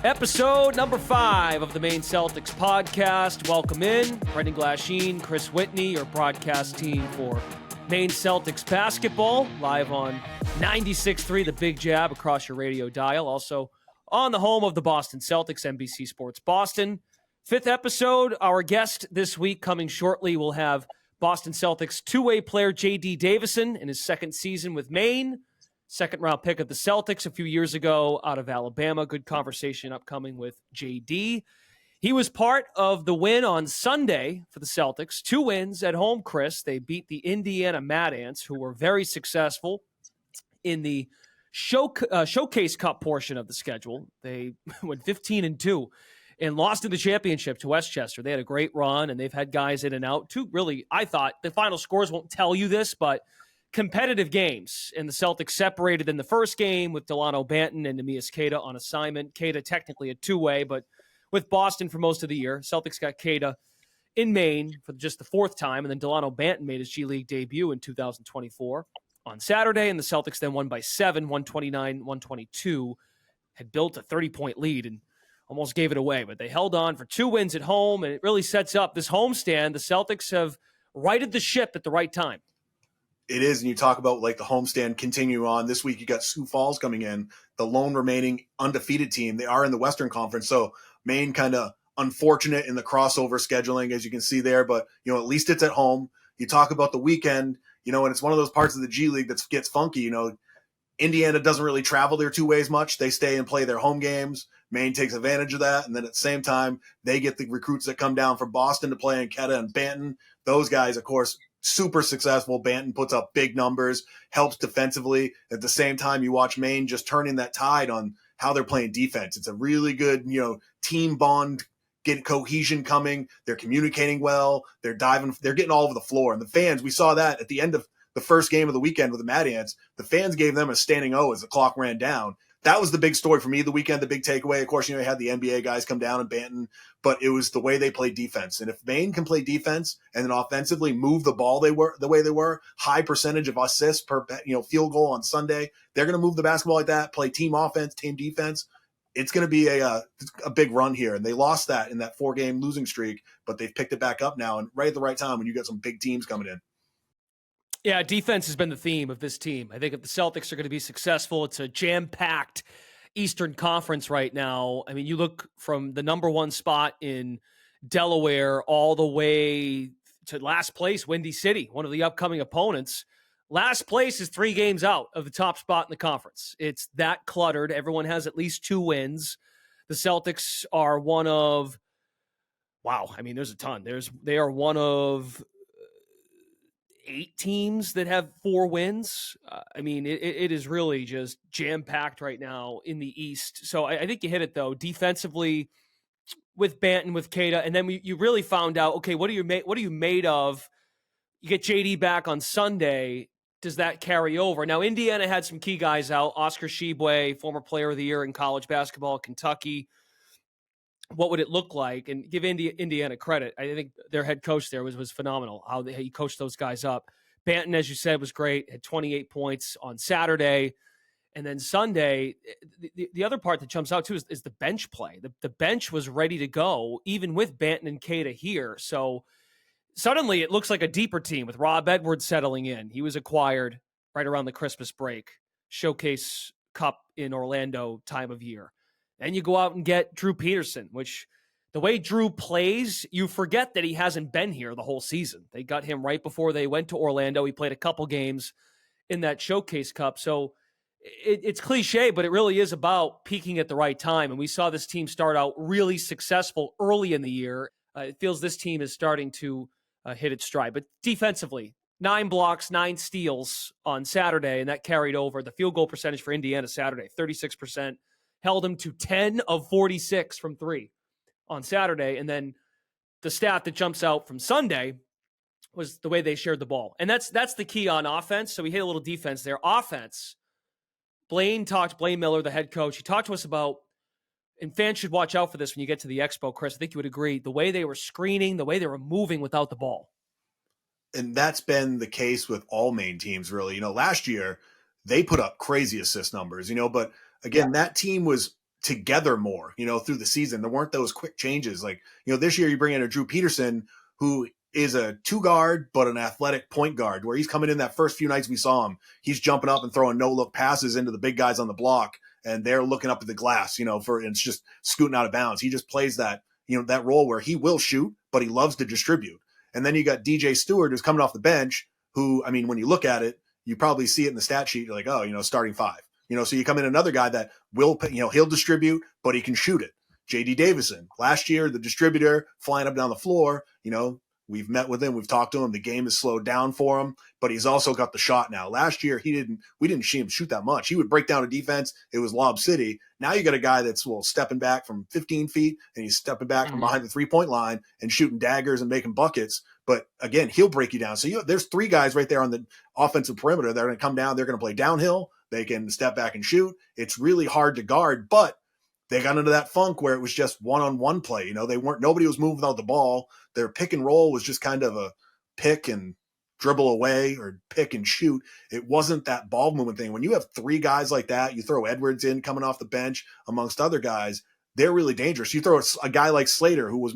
Episode number 5 of the Maine Celtics podcast. Welcome in. Brendan Glasheen, Chris Whitney, your broadcast team for Maine Celtics basketball, live on 96.3 The Big Jab across your radio dial. Also on the home of the Boston Celtics, NBC Sports Boston. 5th episode. Our guest this week coming shortly will have Boston Celtics two-way player JD Davison in his second season with Maine. Second-round pick of the Celtics a few years ago out of Alabama. Good conversation upcoming with JD. He was part of the win on Sunday for the Celtics. 2 wins at home, Chris. They beat the Indiana Mad Ants, who were very successful in the Showcase Cup portion of the schedule. They went 15-2 and lost in the championship to Westchester. They had a great run, and they've had guys in and out. 2 really, I thought, the final scores won't tell you this, but competitive games, and the Celtics separated in the first game with Delano Banton and Neemias Queta on assignment. Queta technically a two-way, but with Boston for most of the year. Celtics got Queta in Maine for just the 4th time, and then Delano Banton made his G League debut in 2024 on Saturday, and the Celtics then won by 7, 129-122, had built a 30-point lead and almost gave it away, but they held on for 2 wins at home, and it really sets up this homestand. The Celtics have righted the ship at the right time. It is, and you talk about like the homestand continue on. This week you got Sioux Falls coming in, the lone remaining undefeated team. They are in the Western Conference, so Maine kind of unfortunate in the crossover scheduling, as you can see there, but at least it's at home. You talk about the weekend, and it's one of those parts of the G League that gets funky. Indiana doesn't really travel their two ways much. They stay and play their home games. Maine takes advantage of that, and then at the same time, they get the recruits that come down from Boston to play in Queta and Banton. Those guys, of course, super successful. Banton puts up big numbers, helps defensively. At the same time, you watch Maine just turning that tide on how they're playing defense. It's a really good, team bond, get cohesion coming. They're communicating well. They're getting all over the floor. And the fans, we saw that at the end of the first game of the weekend with the Mad Ants. The fans gave them a standing O as the clock ran down. That was the big story for me the weekend, the big takeaway. Of course, you had the NBA guys come down and Banton, but it was the way they played defense. And if Maine can play defense and then offensively move the ball the way they were, high percentage of assists per field goal on Sunday, they're going to move the basketball like that, play team offense, team defense. It's going to be a big run here. And they lost that in that 4-game losing streak, but they've picked it back up now and right at the right time when you got some big teams coming in. Yeah, defense has been the theme of this team. I think if the Celtics are going to be successful, it's a jam-packed Eastern Conference right now. I mean, you look from the number 1 spot in Delaware all the way to last place, Windy City, one of the upcoming opponents. Last place is 3 games out of the top spot in the conference. It's that cluttered. Everyone has at least 2 wins. The Celtics are one of, there's a ton. They are one of 8 teams that have 4 wins. It is really just jam-packed right now in the East. So I think you hit it, though. Defensively, with Banton, with Queta, and then you really found out, okay, what are you made of? You get JD back on Sunday. Does that carry over? Now, Indiana had some key guys out. Oscar Tshiebwe, former player of the year in college basketball at Kentucky. What would it look like? And give Indiana credit. I think their head coach there was phenomenal, how he coached those guys up. Banton, as you said, was great, had 28 points on Saturday. And then Sunday, the other part that jumps out, too, is the bench play. The bench was ready to go, even with Banton and Queta here. So suddenly it looks like a deeper team with Rob Edwards settling in. He was acquired right around the Christmas break, Showcase Cup in Orlando time of year. Then you go out and get Drew Peterson, which the way Drew plays, you forget that he hasn't been here the whole season. They got him right before they went to Orlando. He played a couple games in that Showcase Cup. So it's cliche, but it really is about peaking at the right time. And we saw this team start out really successful early in the year. It feels this team is starting to hit its stride. But defensively, 9 blocks, 9 steals on Saturday, and that carried over. The field goal percentage for Indiana Saturday, 36%. Held him to 10 of 46 from 3 on Saturday. And then the stat that jumps out from Sunday was the way they shared the ball. And that's the key on offense. So we hit a little defense there. Offense, Blaine Miller, the head coach, he talked to us about, and fans should watch out for this when you get to the Expo, Chris, I think you would agree, the way they were screening, the way they were moving without the ball. And that's been the case with all Maine teams, really. Last year, they put up crazy assist numbers, but again, that team was together more, through the season. There weren't those quick changes. Like, this year you bring in a Drew Peterson, who is a 2 guard, but an athletic point guard, where he's coming in that first few nights we saw him. He's jumping up and throwing no-look passes into the big guys on the block, and they're looking up at the glass, and it's just scooting out of bounds. He just plays that, that role where he will shoot, but he loves to distribute. And then you got DJ Stewart, who's coming off the bench, who, when you look at it, you probably see it in the stat sheet. You're like, oh, starting 5. So you come in another guy that will, he'll distribute, but he can shoot it. JD Davison, last year, the distributor, flying up and down the floor. We've met with him. We've talked to him. The game has slowed down for him, but he's also got the shot now. Last year, we didn't see him shoot that much. He would break down a defense. It was Lob City. Now you got a guy that's stepping back from 15 feet, and he's stepping back from behind the 3-point line and shooting daggers and making buckets. But again, he'll break you down. So there's 3 guys right there on the offensive perimeter that are going to come down. They're going to play downhill. They can step back and shoot. It's really hard to guard, but they got into that funk where it was just one-on-one play. Nobody was moving without the ball. Their pick and roll was just kind of a pick and dribble away or pick and shoot. It wasn't that ball movement thing. When you have 3 guys like that, you throw Edwards in coming off the bench amongst other guys, they're really dangerous. You throw a guy like Slater, who was,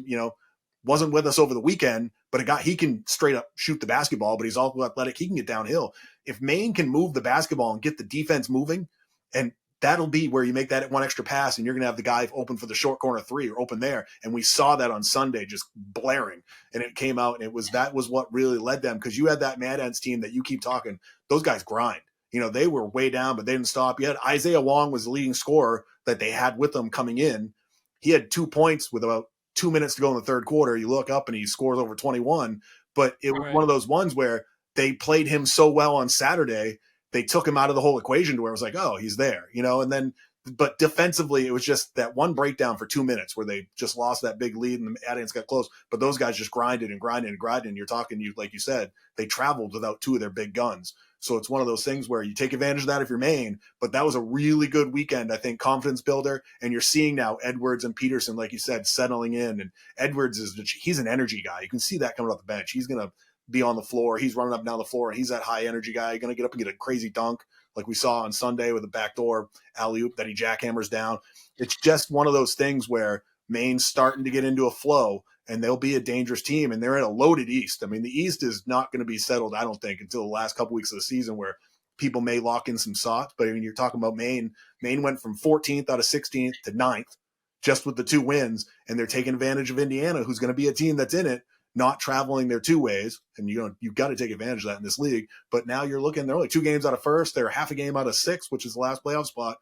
wasn't with us over the weekend, but he can straight up shoot the basketball, but he's also athletic. He can get downhill. If Maine can move the basketball and get the defense moving, and that'll be where you make that one extra pass, and you're going to have the guy open for the short corner 3 or open there. And we saw that on Sunday, just blaring, and it came out, and that was what really led them. Because you had that Mad Ants team that you keep talking, those guys grind. They were way down, but they didn't stop. You had Isaiah Wong was the leading scorer that they had with them coming in. He had 2 points with about 2 minutes to go in the third quarter. You look up and he scores over 21, but it was one of those ones where they played him so well on Saturday, they took him out of the whole equation to where it was like, oh, he's there, and then, but defensively, it was just that one breakdown for 2 minutes where they just lost that big lead and the Adians got close, but those guys just grinded and grinded and grinded. And you're talking, like you said, they traveled without 2 of their big guns. So it's one of those things where you take advantage of that if you're Maine, but that was a really good weekend, I think, confidence builder. And you're seeing now Edwards and Peterson, like you said, settling in. And Edwards he's an energy guy. You can see that coming off the bench. He's going to be on the floor. He's running up and down the floor, and he's that high energy guy. He's going to get up and get a crazy dunk like we saw on Sunday with a backdoor alley-oop that he jackhammers down. It's just one of those things where Maine's starting to get into a flow, and they'll be a dangerous team, and they're in a loaded East. The East is not going to be settled, I don't think, until the last couple weeks of the season, where people may lock in some spots. But you're talking about Maine. Maine went from 14th out of 16th to 9th just with the 2 wins, and they're taking advantage of Indiana, who's going to be a team that's in it, not traveling their 2 ways. And you've got to take advantage of that in this league. But now you're looking, they're only 2 games out of first. They're half a game out of 6, which is the last playoff spot.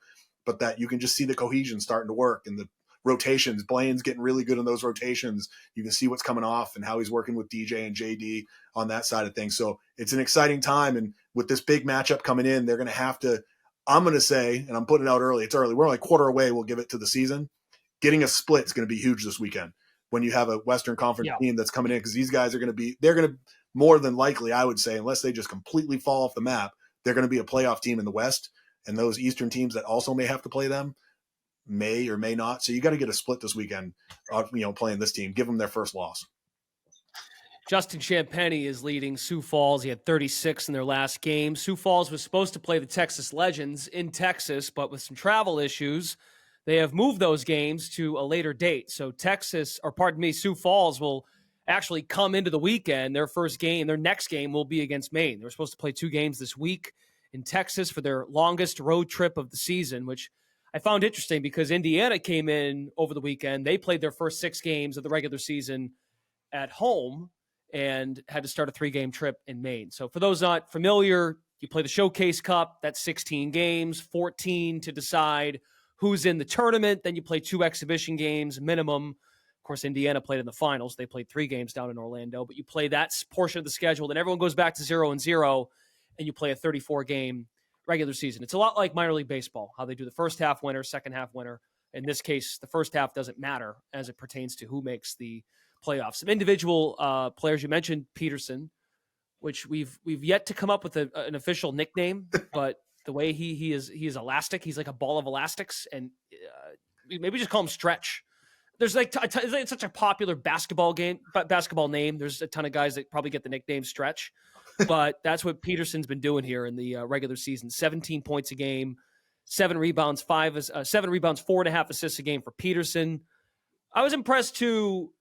But that you can just see the cohesion starting to work, and the rotations. Blaine's getting really good in those rotations. You can see what's coming off and how he's working with DJ and JD on that side of things. So it's an exciting time. And with this big matchup coming in, they're going to have to, I'm going to say, and I'm putting it out early, it's early, we're only a quarter away, we'll give it to the season. Getting a split is going to be huge this weekend when you have a Western Conference team that's coming in, because these guys are going to they're going to more than likely, I would say, unless they just completely fall off the map, they're going to be a playoff team in the West. And those Eastern teams that also may have to play them may or may not. So you got to get a split this weekend, playing this team, give them their first loss. Justin Champagny is leading Sioux Falls. He had 36 in their last game. Sioux Falls was supposed to play the Texas Legends in Texas, but with some travel issues, they have moved those games to a later date. So Sioux Falls will actually come into the weekend. Their next game will be against Maine. They're supposed to play 2 games this week in Texas for their longest road trip of the season, which I found interesting because Indiana came in over the weekend. They played their first 6 games of the regular season at home and had to start a 3-game trip in Maine. So for those not familiar, you play the Showcase Cup. That's 16 games, 14 to decide who's in the tournament. Then you play 2 exhibition games minimum. Of course, Indiana played in the finals. They played 3 games down in Orlando, but you play that portion of the schedule. Then everyone goes back to 0-0, and you play a 34-game regular season. It's a lot like minor league baseball, how they do the first half winner, second half winner. In this case, the first half doesn't matter as it pertains to who makes the playoffs. Some individual players, you mentioned Peterson, which we've yet to come up with an official nickname, but the way he is elastic. He's like a ball of elastics, and maybe just call him Stretch. There's it's such a popular basketball name. There's a ton of guys that probably get the nickname Stretch, but that's what Peterson's been doing here in the regular season. 17 points a game, 7 rebounds, 4.5 assists a game for Peterson. I was impressed too.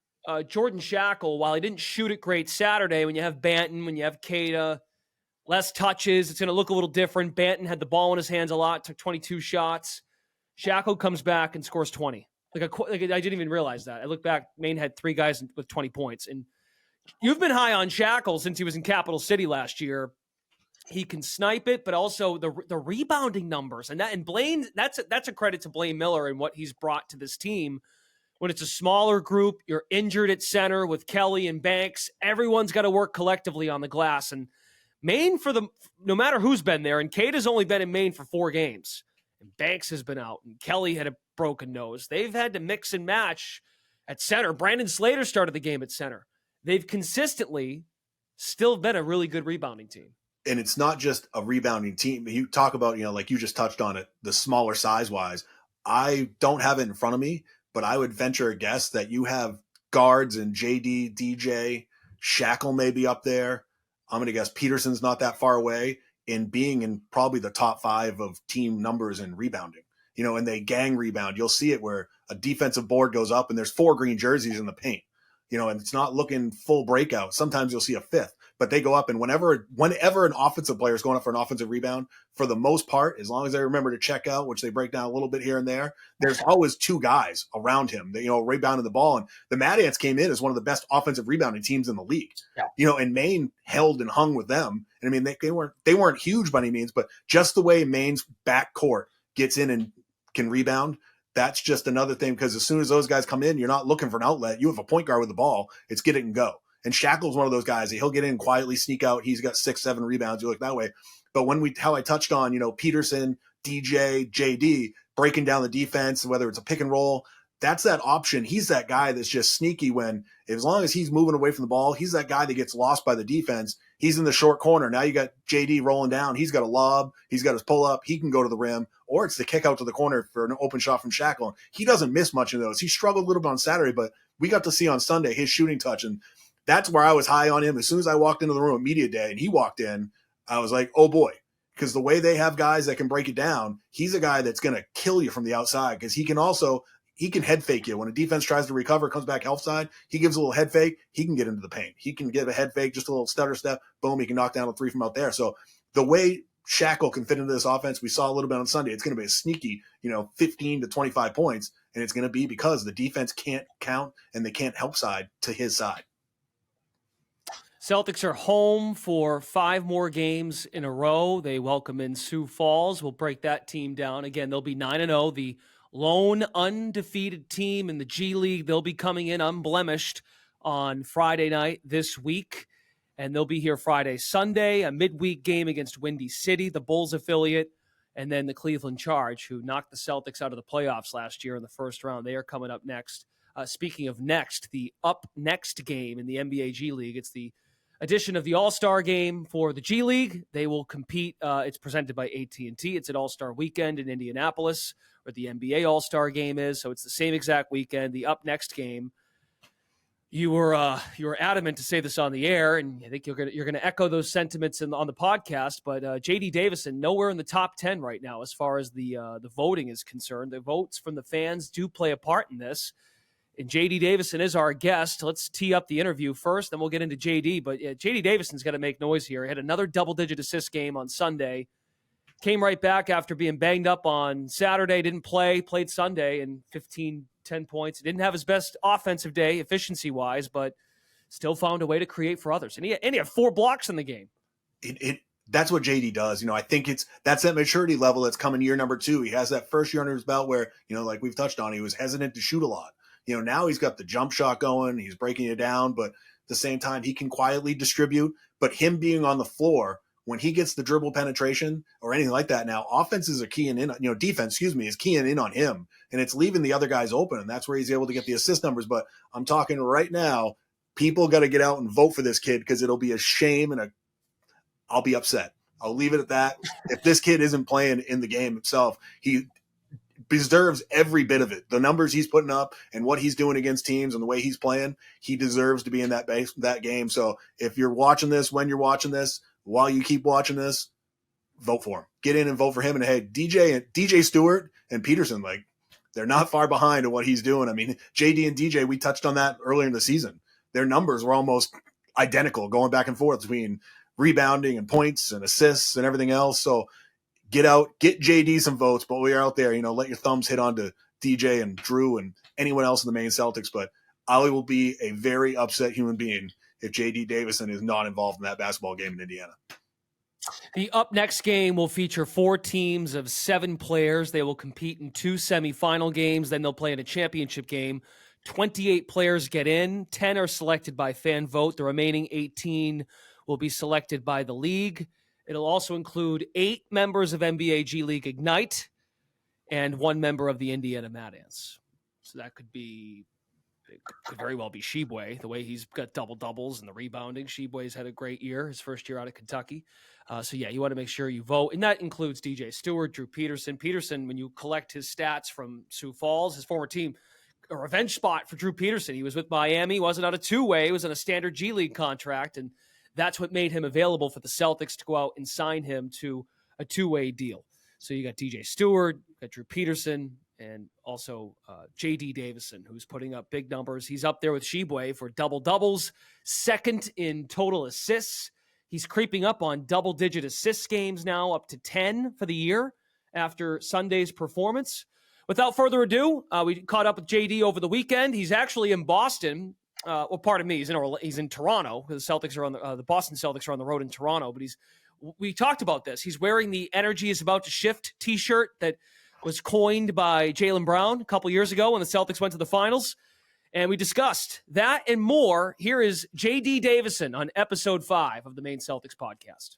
Jordan Shackle, while he didn't shoot it great Saturday, when you have Banton, when you have Cada, less touches, it's going to look a little different. Banton had the ball in his hands a lot, took 22 shots. Shackle comes back and scores 20. I didn't even realize that. I look back, Maine had 3 guys with 20 points. And you've been high on Shackle since he was in Capital City last year. He can snipe it, but also the rebounding numbers. And Blaine, that's a credit to Blaine Miller and what he's brought to this team. When it's a smaller group, you're injured at center with Kelly and Banks. Everyone's got to work collectively on the glass. And Maine, no matter who's been there, and Cade has only been in Maine for 4 games, and Banks has been out, and Kelly had a broken nose. They've had to mix and match at center. Brandon Slater started the game at center. They've consistently still been a really good rebounding team. And it's not just a rebounding team. You talk about, like you just touched on it, the smaller size-wise. I don't have it in front of me, but I would venture a guess that you have guards and JD, DJ, Shackle may be up there. I'm going to guess Peterson's not that far away in being in probably the top 5 of team numbers in rebounding. And they gang rebound. You'll see it where a defensive board goes up and there's 4 green jerseys in the paint. And it's not looking full breakout. Sometimes you'll see a 5th, but they go up, and whenever an offensive player is going up for an offensive rebound, for the most part, as long as they remember to check out, which they break down a little bit here and there, there's always 2 guys around him that, rebounding the ball. And the Mad Ants came in as one of the best offensive rebounding teams in the league. Yeah. And Maine held and hung with them. And I mean, they weren't huge by any means, but just the way Maine's backcourt gets in and can rebound, that's just another thing, because as soon as those guys come in, you're not looking for an outlet. You have a point guard with the ball. It's get it and go. And Shackle's one of those guys. He'll get in, quietly sneak out. He's got 6, 7 rebounds. You look that way. But how I touched on, Peterson, DJ, JD, breaking down the defense, whether it's a pick and roll, that's that option. He's that guy that's just sneaky as long as he's moving away from the ball, he's that guy that gets lost by the defense. He's in the short corner. Now you got JD rolling down. He's got a lob. He's got his pull up. He can go to the rim, or it's the kick out to the corner for an open shot from Shackle. He doesn't miss much of those. He struggled a little bit on Saturday, but we got to see on Sunday his shooting touch. And that's where I was high on him. As soon as I walked into the room at media day and he walked in, I was like, oh boy, because the way they have guys that can break it down, he's a guy that's going to kill you from the outside, because he can head fake you. When a defense tries to recover, comes back health side, he gives a little head fake. He can get into the paint. He can give a head fake, just a little stutter step. Boom, he can knock down a 3 from out there. So the way Shackle can fit into this offense, we saw a little bit on Sunday. It's going to be a sneaky, 15 to 25 points. And it's going to be because the defense can't count and they can't help side to his side. Celtics are home for 5 more games in a row. They welcome in Sioux Falls. We'll break that team down. Again, they'll be 9-0. The lone undefeated team in the G League. They'll be coming in unblemished on Friday night this week, and they'll be here Friday, Sunday, a midweek game against Windy City, the Bulls affiliate, and then the Cleveland Charge, who knocked the Celtics out of the playoffs last year in the first round. They are coming up next. Speaking of next, the up next game in the NBA G League, it's the edition of the All-Star game for the G League. They will compete. It's presented by AT&T. It's an All-Star weekend in Indianapolis, where the NBA All-Star game is. So it's the same exact weekend. The up next game. You were adamant to say this on the air, and I think you're gonna echo those sentiments on the podcast. But JD Davison nowhere in the top 10 right now as far as the voting is concerned. The votes from the fans do play a part in this. And JD Davison is our guest. Let's tee up the interview first, then we'll get into JD. But JD Davison's got to make noise here. He had another double-digit assist game on Sunday. Came right back after being banged up on Saturday. Didn't play. Played Sunday and 10 points. He didn't have his best offensive day, efficiency-wise, but still found a way to create for others. And he had 4 blocks in the game. That's what JD does. I think that's that maturity level that's coming year number 2. He has that first year under his belt where, like we've touched on, he was hesitant to shoot a lot. Now he's got the jump shot going. He's breaking it down, but at the same time, he can quietly distribute. But him being on the floor, when he gets the dribble penetration or anything like that, now offenses are keying in, defense, is keying in on him, and it's leaving the other guys open. And that's where he's able to get the assist numbers. But I'm talking right now, people got to get out and vote for this kid, because it'll be a shame I'll be upset. I'll leave it at that. If this kid isn't playing in the game himself, he deserves every bit of it. The numbers he's putting up and what he's doing against teams and the way he's playing, he deserves to be in that game. So if you're watching this, when you're watching this, while you keep watching this, vote for him. Get in and vote for him. And hey, DJ Stewart and Peterson, like, they're not far behind in what he's doing. I mean, JD and DJ, we touched on that earlier in the season. Their numbers were almost identical, going back and forth between rebounding and points and assists and everything else. So get JD some votes, but we are out there, let your thumbs hit onto DJ and Drew and anyone else in the Maine Celtics. But I will be a very upset human being if JD Davison is not involved in that basketball game in Indiana. The up next game will feature 4 teams of 7 players. They will compete in 2 semifinal games. Then they'll play in a championship game. 28 players get in. 10 are selected by fan vote. The remaining 18 will be selected by the league. It'll also include 8 members of NBA G League Ignite and 1 member of the Indiana Mad Ants. So that could very well be Sheboy, the way he's got double-doubles and the rebounding. Sheboy's had a great year, his first year out of Kentucky. So, yeah, you want to make sure you vote. And that includes DJ Stewart, Drew Peterson. Peterson, when you collect his stats from Sioux Falls, his former team, a revenge spot for Drew Peterson. He was with Miami, wasn't on a two-way. He was on a standard G League contract, and that's what made him available for the Celtics to go out and sign him to a two-way deal. So you got DJ Stewart, you got Drew Peterson, and also JD Davison, who's putting up big numbers. He's up there with Sheboy for double-doubles, second in total assists. He's creeping up on double-digit assist games now, up to 10 for the year after Sunday's performance. Without further ado, we caught up with JD over the weekend. He's actually in Boston. Well, pardon me, he's in Toronto. The Celtics are on the Boston Celtics are on the road in Toronto. But we talked about this. He's wearing the "Energy is about to shift" T-shirt that was coined by Jaylen Brown a couple years ago when the Celtics went to the finals. And we discussed that and more. Here is JD Davison on episode 5 of the Maine Celtics podcast.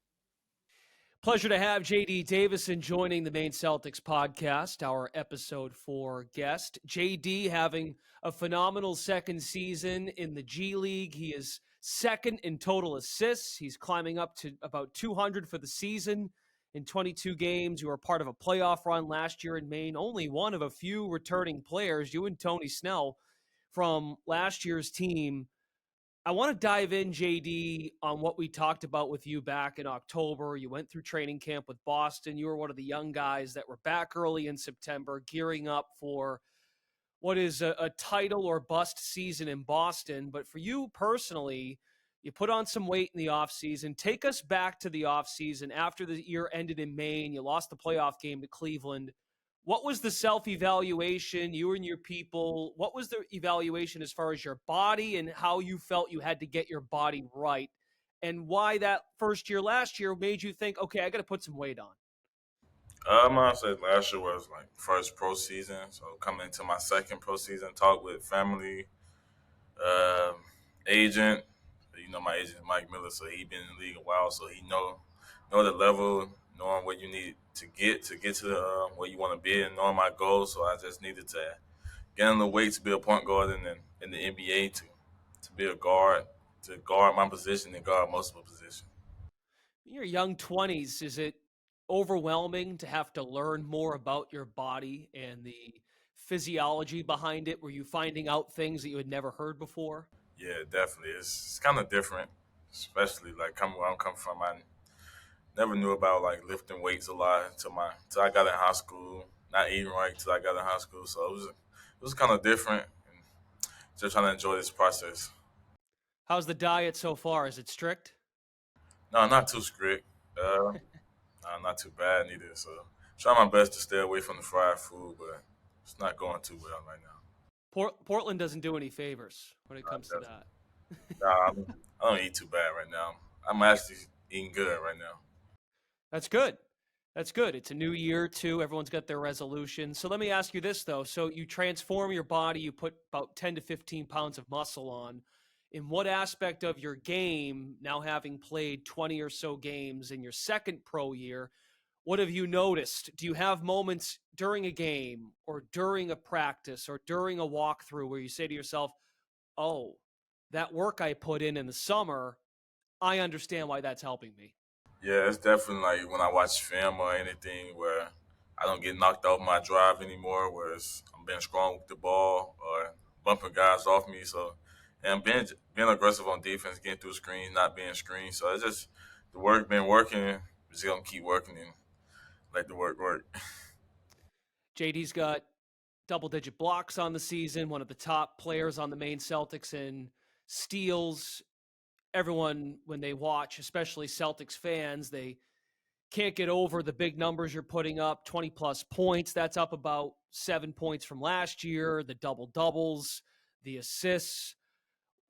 Pleasure to have JD Davison joining the Maine Celtics podcast, our episode 4 guest. JD having a phenomenal second season in the G League. He is second in total assists. He's climbing up to about 200 for the season in 22 games. You were part of a playoff run last year in Maine. Only one of a few returning players, you and Tony Snell, from last year's team. I want to dive in, JD, on what we talked about with you back in October. You went through training camp with Boston. You were one of the young guys that were back early in September, gearing up for what is a title or bust season in Boston. But for you personally, you put on some weight in the offseason. Take us back to the offseason after the year ended in Maine. You lost the playoff game to Cleveland. What was the self-evaluation, you and your people? What was the evaluation as far as your body and how you felt you had to get your body right? And why that first year last year made you think, okay, I got to put some weight on? I'd say last year was like first pro season. So coming into my second pro season, talk with family, agent. My agent is Mike Miller, so he been in the league a while, so he know the level, knowing what you need to get to where you want to be, and knowing my goals. So I just needed to get in the weight to be a point guard in the NBA, to be a guard, to guard my position and guard multiple positions. In your young 20s, is it overwhelming to have to learn more about your body and the physiology behind it? Were you finding out things that you had never heard before? Yeah, definitely. It's kind of different, especially like coming where I'm coming from. I never knew about like lifting weights a lot until I got in high school. Not eating right till I got in high school, so it was kind of different. And just trying to enjoy this process. How's the diet so far? Is it strict? No, not too strict. No, not too bad neither. So try my best to stay away from the fried food, but it's not going too well right now. Portland doesn't do any favors when it comes to that. Nah, I don't eat too bad right now. I'm actually eating good right now. That's good. That's good. It's a new year, too. Everyone's got their resolutions. So let me ask you this, though. So you transform your body. You put about 10 to 15 pounds of muscle on. In what aspect of your game, now having played 20 or so games in your second pro year, what have you noticed? Do you have moments during a game or during a practice or during a walkthrough where you say to yourself, oh, that work I put in the summer, I understand why that's helping me? Yeah, it's definitely like when I watch film or anything where I don't get knocked off my drive anymore, where I'm being strong with the ball or bumping guys off me. So, and being aggressive on defense, getting through screens, not being screened. So it's just the work been working we're just gonna keep working and let the work work. JD's got double-digit blocks on the season, one of the top players on the Maine Celtics in steals. Everyone, when they watch, especially Celtics fans, they can't get over the big numbers you're putting up, 20 plus points. That's up about 7 points from last year, the double doubles, the assists.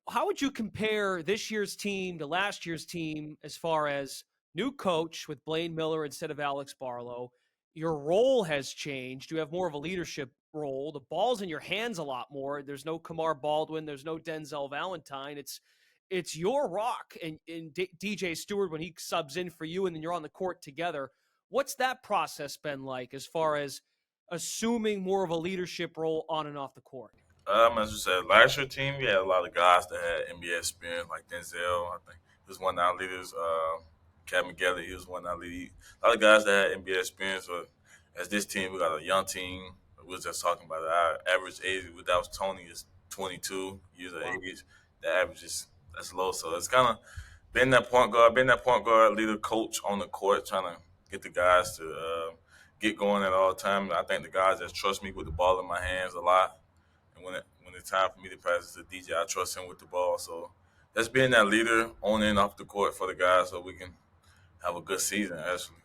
How would you compare this year's team to last year's team as far as new coach with Blaine Miller instead of Alex Barlow? Your role has changed. You have more of a leadership role. The ball's in your hands a lot more. There's no Kamar Baldwin. There's no Denzel Valentine. It's your rock and DJ Stewart when he subs in for you and then you're on the court together. What's that process been like as far as assuming more of a leadership role on and off the court? As you said, last year team, we had a lot of guys that had NBA experience, like Denzel. I think he was one of our leaders. Kevin Gelly, he was one of our lead. A lot of guys that had NBA experience. But as this team, we got a young team. We was just talking about it. Our average age without Tony is 22 years of age. The average is that's low. So it's kind of been that point guard, leader, coach on the court, trying to get the guys to get going at all times. I think the guys that trust me with the ball in my hands a lot. And when it's time for me to pass it to DJ, I trust him with the ball. So that's being that leader on and off the court for the guys so we can have a good season, actually.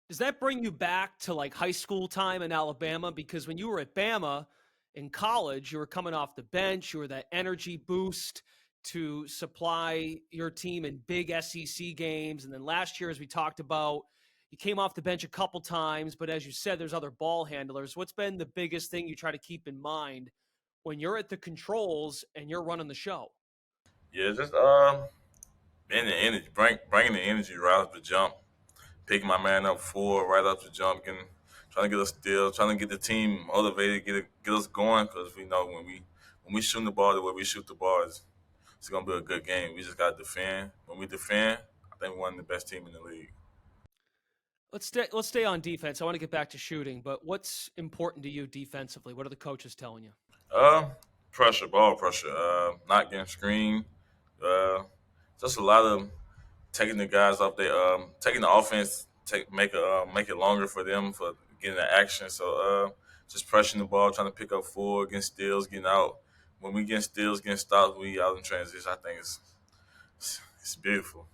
Does that bring you back to like high school time in Alabama? Because when you were at Bama in college, you were coming off the bench, you were that energy boost to supply your team in big SEC games. And then last year, as we talked about, you came off the bench a couple times, but as you said, there's other ball handlers. What's been the biggest thing you try to keep in mind when you're at the controls and you're running the show? Yeah, just being the energy, bringing the energy right off the jump, picking my man up full right off the jump, and trying to get us still, trying to get the team motivated, get us going, because we know when we shoot the ball the way we shoot the ball, it's gonna be a good game. We just got to defend. When we defend, I think we're one of the best team in the league. Let's stay on defense. I want to get back to shooting, but what's important to you defensively? What are the coaches telling you? Uh, ball pressure, not getting screened. Uh, just a lot of taking the guys off their taking the offense, make it longer for them for getting the action. So just pressing the ball, trying to pick up full, getting steals, getting out. When we get steals, getting stops, we out in transition. I think it's beautiful.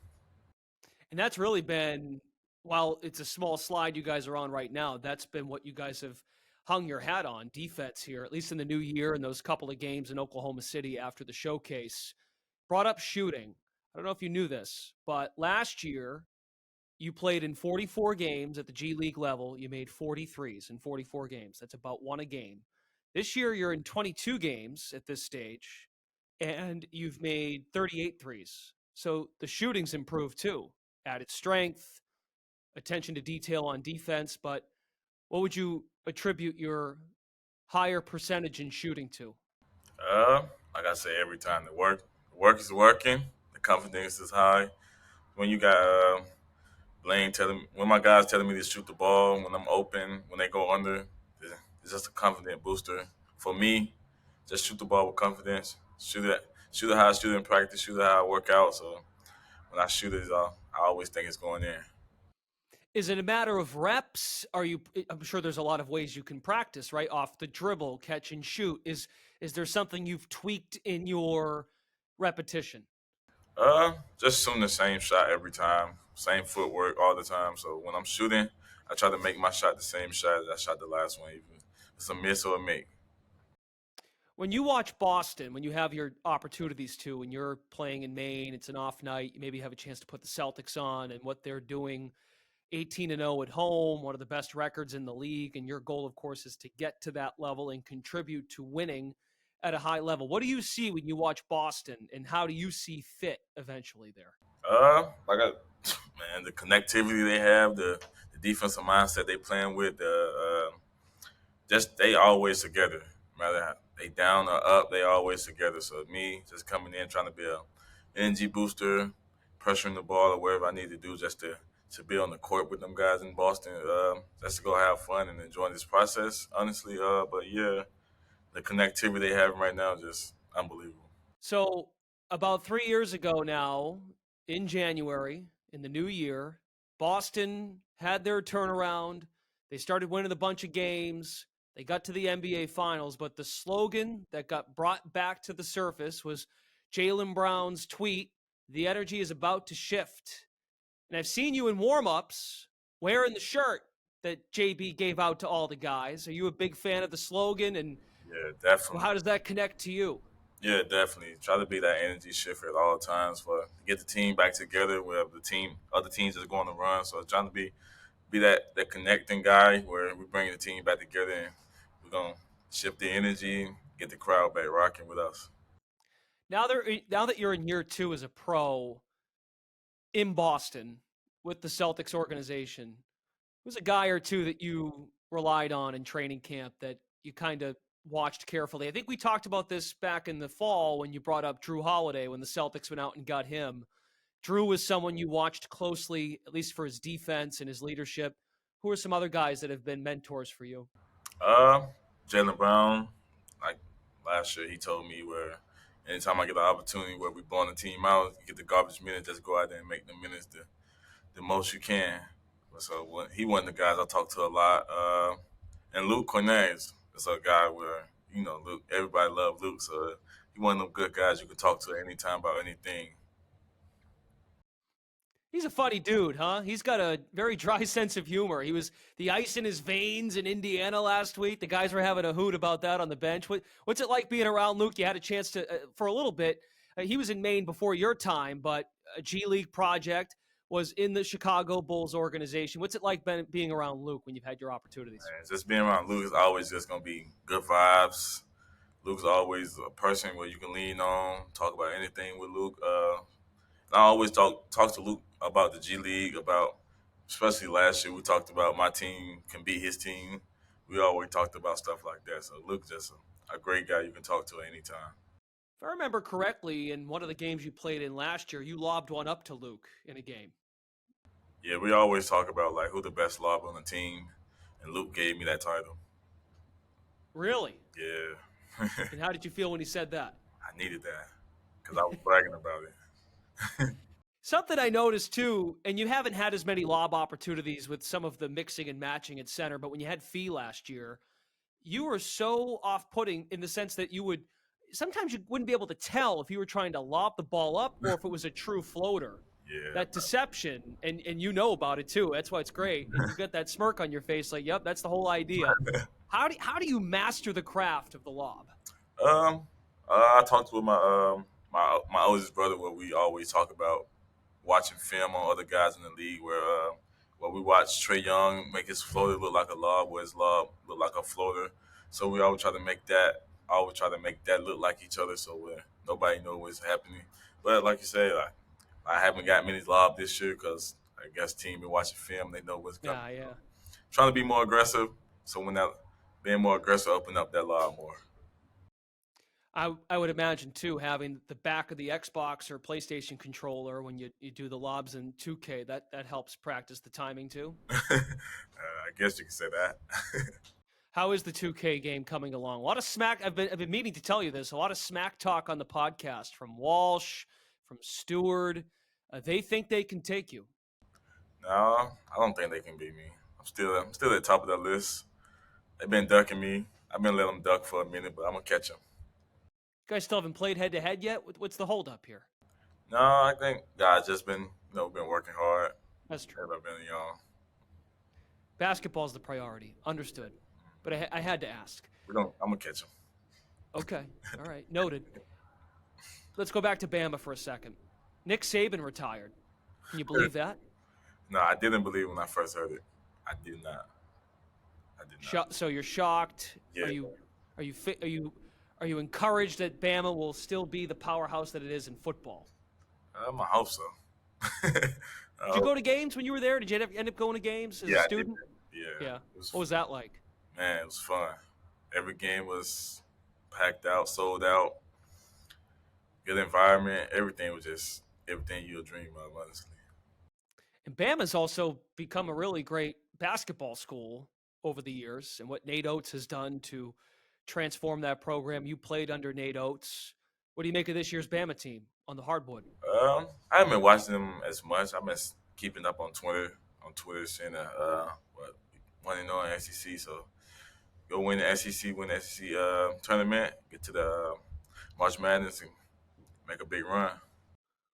And that's really been, while it's a small slide you guys are on right now, that's been what you guys have hung your hat on defense here, at least in the new year and those couple of games in Oklahoma City after the showcase. Brought up shooting. I don't know if you knew this, but last year you played in 44 games at the G League level. You made 43s in 44 games. That's about one a game. This year you're in 22 games at this stage, and you've made 38 threes. So the shooting's improved too. Added strength, attention to detail on defense. But what would you attribute your higher percentage in shooting to? Like I say every time, the work is working. The confidence is high. When you got Blaine telling when my guys telling me to shoot the ball when I'm open, when they go under, it's just a confident booster for me. Just shoot the ball with confidence. Shoot it how I shoot in practice. Shoot it how I work out. So when I shoot it, I always think it's going in. Is it a matter of reps? I'm sure there's a lot of ways you can practice, right? Off the dribble, catch and shoot. Is there something you've tweaked in your repetition? Just shooting the same shot every time, same footwork all the time. So when I'm shooting, I try to make my shot the same shot as I shot the last one. Even it's a miss or a make. When you watch Boston, when you have your opportunities to, when you're playing in Maine, it's an off night, you maybe have a chance to put the Celtics on and what they're doing 18-0 at home, one of the best records in the league. And your goal, of course, is to get to that level and contribute to winning at a high level. What do you see when you watch Boston, and how do you see fit eventually there? Like man, the connectivity they have, the defensive mindset they playing with, just they always together. Matter how they down or up, they always together. So me just coming in trying to be a energy booster, pressuring the ball or wherever I need to do just to be on the court with them guys in Boston, just to go have fun and enjoy this process. Honestly, but yeah, the connectivity they have right now is just unbelievable. So about 3 years ago now, in January, in the new year, Boston had their turnaround. They started winning a bunch of games. They got to the NBA Finals, but the slogan that got brought back to the surface was Jaylen Brown's tweet, "The energy is about to shift." And I've seen you in warm-ups wearing the shirt that JB gave out to all the guys. Are you a big fan of the slogan? And Yeah, definitely. how does that connect to you? Yeah, definitely. Try to be that energy shifter at all times for to get the team back together where other teams is going to run. So trying to be that connecting guy where we bring the team back together and we're gonna shift the energy, get the crowd back rocking with us. Now that you're in year 2 as a pro in Boston with the Celtics organization, who's a guy or two that you relied on in training camp that you kind of watched carefully? I think we talked about this back in the fall when you brought up Drew Holiday when the Celtics went out and got him. Drew was someone you watched closely, at least for his defense and his leadership. Who are some other guys that have been mentors for you? Uh, Jaylen Brown, like last year, he told me where anytime I get an opportunity where we blowing the team out, you get the garbage minutes, just go out there and make the minutes the most you can. So he one of the guys I talk to a lot. And Luke Cornelius is a guy where Luke. Everybody loves Luke, so he one of them good guys you can talk to at any time about anything. He's a funny dude, huh? He's got a very dry sense of humor. He was the ice in his veins in Indiana last week. The guys were having a hoot about that on the bench. What's it like being around Luke? You had a chance to, for a little bit. He was in Maine before your time, but a G League project, was in the Chicago Bulls organization. What's it like being around Luke when you've had your opportunities? Man, just being around Luke is always just gonna be good vibes. Luke's always a person where you can lean on, talk about anything with Luke. I always talk to Luke about the G League, about especially last year we talked about my team can beat his team. We always talked about stuff like that. So Luke's just a great guy you can talk to at any time. If I remember correctly, in one of the games you played in last year, you lobbed one up to Luke in a game. Yeah, we always talk about like who the best lobber on the team, and Luke gave me that title. Really? Yeah. And how did you feel when he said that? I needed that because I was bragging about it. Something I noticed too, and you haven't had as many lob opportunities with some of the mixing and matching at center, but when you had Fee last year, you were so off-putting in the sense that sometimes you wouldn't be able to tell if you were trying to lob the ball up or if it was a true floater. Yeah. That deception, and you know about it too. That's why it's great. And you got that smirk on your face, like, yep, that's the whole idea. How do you master the craft of the lob? I talked with my oldest brother where we always talk about watching film on other guys in the league where we watch Trey Young make his floater look like a lob, where his lob look like a floater. So we always try to make that look like each other, so where nobody knows what's happening. But like you said, I haven't got many lob this year because I guess team been watching film, they know what's coming. Yeah. Trying to be more aggressive, so when that being more aggressive, open up that lob more. I would imagine too, having the back of the Xbox or PlayStation controller when you do the lobs in 2K, that helps practice the timing too. I guess you could say that. How is the 2K game coming along? A lot of smack. I've been meaning to tell you this. A lot of smack talk on the podcast from Walsh, from Stewart. They think they can take you. No, I don't think they can beat me. I'm still at the top of the list. They've been ducking me. I've been letting them duck for a minute, but I'm gonna catch them. You guys still haven't played head to head yet. What's the holdup here? No, I think guys just been been working hard. That's true. I've been young. Basketball's the priority. Understood. But I had to ask. I'm gonna catch them. Okay. All right. Noted. Let's go back to Bama for a second. Nick Saban retired. Can you believe that? No, I didn't believe when I first heard it. I did not. So you're shocked. Yeah. Are you encouraged that Bama will still be the powerhouse that it is in football? I hope so. Did you go to games when you were there? Did you end up going to games as a student? Yeah. What was that like? Man, it was fun. Every game was packed out, sold out. Good environment. Everything was just everything you'll dream of, honestly. And Bama's also become a really great basketball school over the years, and what Nate Oates has done to transform that program. You played under Nate Oates. What do you make of this year's Bama team on the hardwood? I haven't been watching them as much. I've been keeping up on Twitter. on Twitter saying that what 1-0 in SEC. So go win the SEC, win the SEC tournament, get to the March Madness, and make a big run.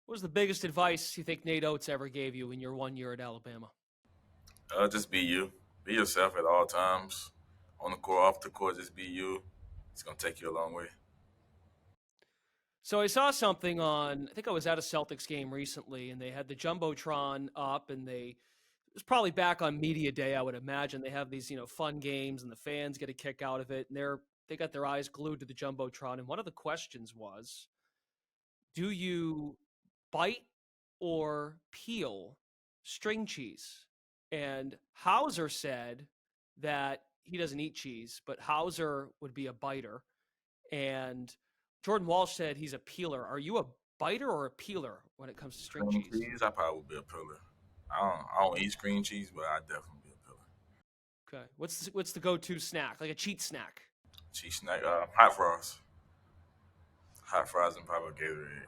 What was the biggest advice you think Nate Oates ever gave you in your 1 year at Alabama? Just be you. Be yourself at all times. On the court, off the court, just be you. It's gonna take you a long way. So I saw something on, I think I was at a Celtics game recently, and they had the Jumbotron up, and it was probably back on media day, I would imagine. They have these, fun games, and the fans get a kick out of it, and they got their eyes glued to the Jumbotron. And one of the questions was, do you bite or peel string cheese? And Hauser said that he doesn't eat cheese, but Hauser would be a biter. And Jordan Walsh said he's a peeler. Are you a biter or a peeler when it comes to string cheese? I probably would be a peeler. I don't eat green cheese, but I definitely be a peeler. Okay. What's the go-to snack? Like a cheat snack? Cheese snack, hot fries. Hot fries and probably Gatorade.